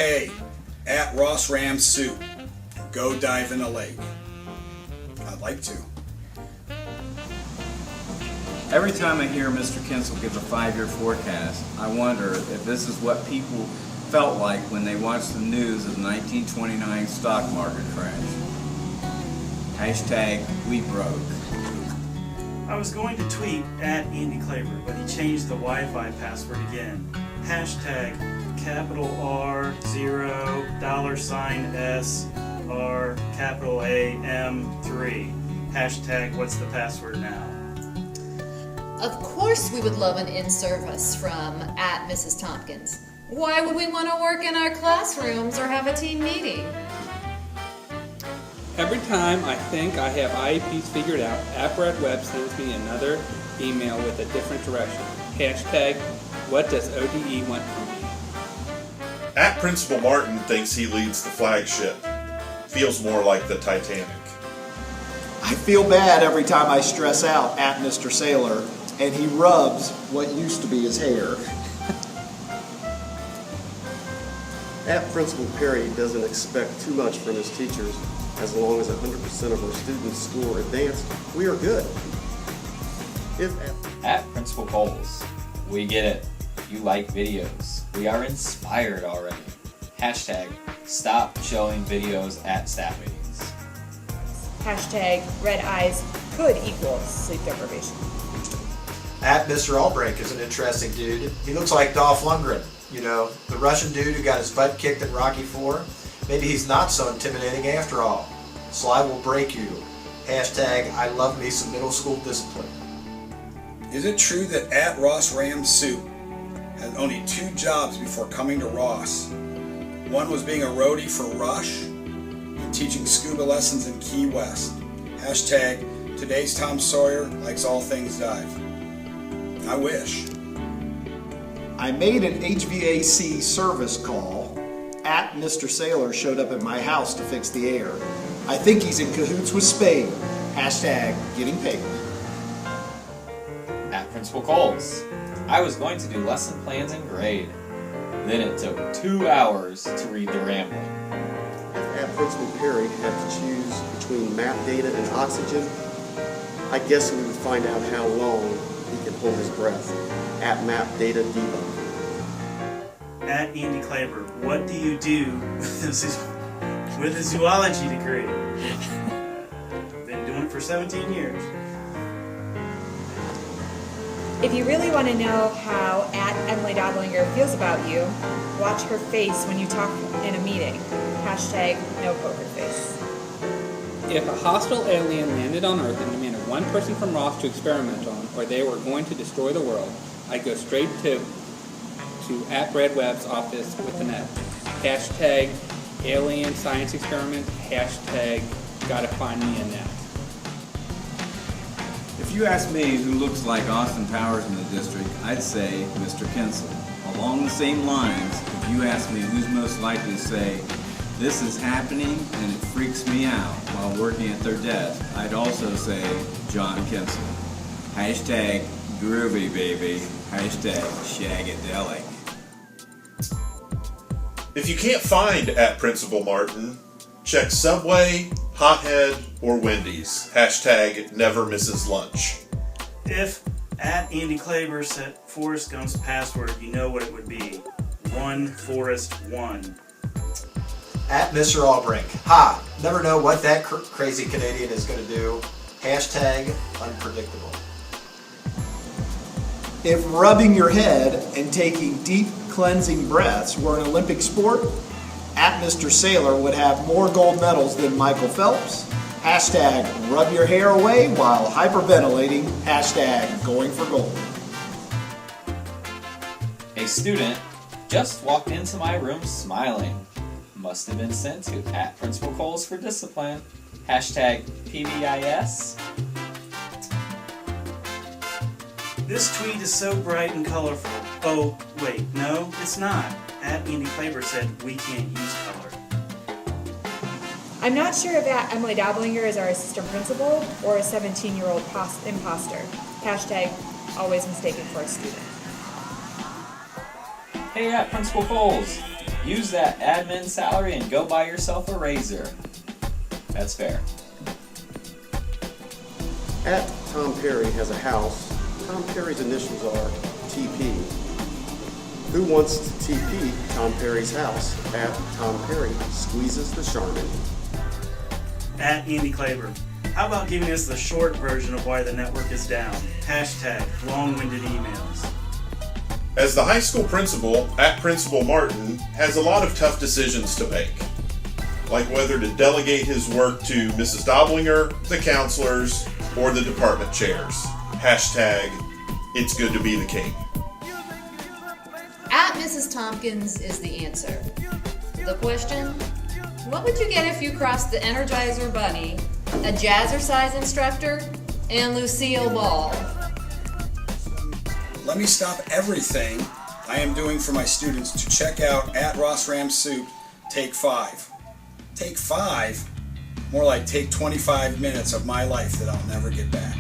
hey, at Ross Ram Soup, go dive in a lake. I'd like to. Every time I hear Mr. Kinsel give a 5-year forecast, I wonder if this is what people felt like when they watched the news of the 1929 stock market crash. Hashtag we broke. I was going to tweet at Andy Klaber, but he changed the Wi-Fi password again. Hashtag capital R 0 $S R capital A M 3. Hashtag what's the password now? Of course we would love an in-service from at Mrs. Tompkins. Why would we want to work in our classrooms or have a team meeting? Every time I think I have IEPs figured out, AppRedWeb sends me another email with a different direction. Hashtag, what does ODE want from me? At Principal Martin thinks he leads the flagship. Feels more like the Titanic. I feel bad every time I stress out at Mr. Sailor and he rubs what used to be his hair. At Principal Perry doesn't expect too much from his teachers. As long as 100% of our students score advanced, we are good. At Principal Coles, we get it. You like videos. We are inspired already. Hashtag stop showing videos at staff meetings. Hashtag red eyes could equal sleep deprivation. At Mr. Albrecht is an interesting dude. He looks like Dolph Lundgren, you know, the Russian dude who got his butt kicked in Rocky IV. Maybe he's not so intimidating after all. Sly will break you. Hashtag I love me some middle school discipline. Is it true that at Ross Ram Soup had only 2 jobs before coming to Ross? One was being a roadie for Rush and teaching scuba lessons in Key West. Hashtag today's Tom Sawyer likes all things dive. I wish. I made an HVAC service call. At Mr. Sailor showed up at my house to fix the air. I think he's in cahoots with Spade. Hashtag getting paid. At Principal Coles, I was going to do lesson plans in grade. Then it took 2 hours to read the Rambling. If at Principal Perry had to choose between map data and oxygen, I guess we would find out how long he can hold his breath. At map data debug. At Andy Klaber, what do you do with a zoology degree? Been doing it for 17 years. If you really want to know how at Emily Doblinger feels about you, watch her face when you talk in a meeting. Hashtag no poker face. If a hostile alien landed on Earth and demanded one person from Ross to experiment on, or they were going to destroy the world, I'd go straight to at RedWeb's office with an F. Hashtag alien science experiment. Hashtag gotta find me a net. If you ask me who looks like Austin Powers in the district, I'd say Mr. Kinsel. Along the same lines, if you ask me who's most likely to say, this is happening and it freaks me out while working at their desk, I'd also say John Kinsel. Hashtag groovy baby. Hashtag shagadelic. If you can't find at Principal Martin, check Subway, Hothead, or Wendy's. Hashtag never misses lunch. If at Andy Klaber set Forrest Gump's password, you know what it would be. 1Forrest1. At Mr. Albrecht. Ha! Never know what that crazy Canadian is going to do. Hashtag unpredictable. If rubbing your head and taking deep cleansing breaths were an Olympic sport, at Mr. Sailor would have more gold medals than Michael Phelps. Hashtag rub your hair away while hyperventilating. Hashtag going for gold. A student just walked into my room smiling. Must have been sent to at Principal Coles for discipline. Hashtag PBIS. This tweet is so bright and colorful. Oh, wait, no, it's not. At Andy Klaber said we can't use color. I'm not sure if at Emily Doblinger is our assistant principal or a 17-year-old imposter. Hashtag always mistaken for a student. Hey, at Principal Coles, Use that admin salary and go buy yourself a razor. That's fair. At Tom Perry has a house. Tom Perry's initials are TP. Who wants to TP Tom Perry's house? At Tom Perry squeezes the Charmin. At Andy Claver. How about giving us the short version of why the network is down? Hashtag long-winded emails. As the high school principal, at Principal Martin has a lot of tough decisions to make, like whether to delegate his work to Mrs. Doblinger, the counselors, or the department chairs. Hashtag, it's good to be the king. At Mrs. Tompkins is the answer. The question, what would you get if you crossed the Energizer Bunny, a jazzercise instructor, and Lucille Ball? Let me stop everything I am doing for my students to check out at Ross Ram Soup Take 5. Take 5? More like take 25 minutes of my life that I'll never get back.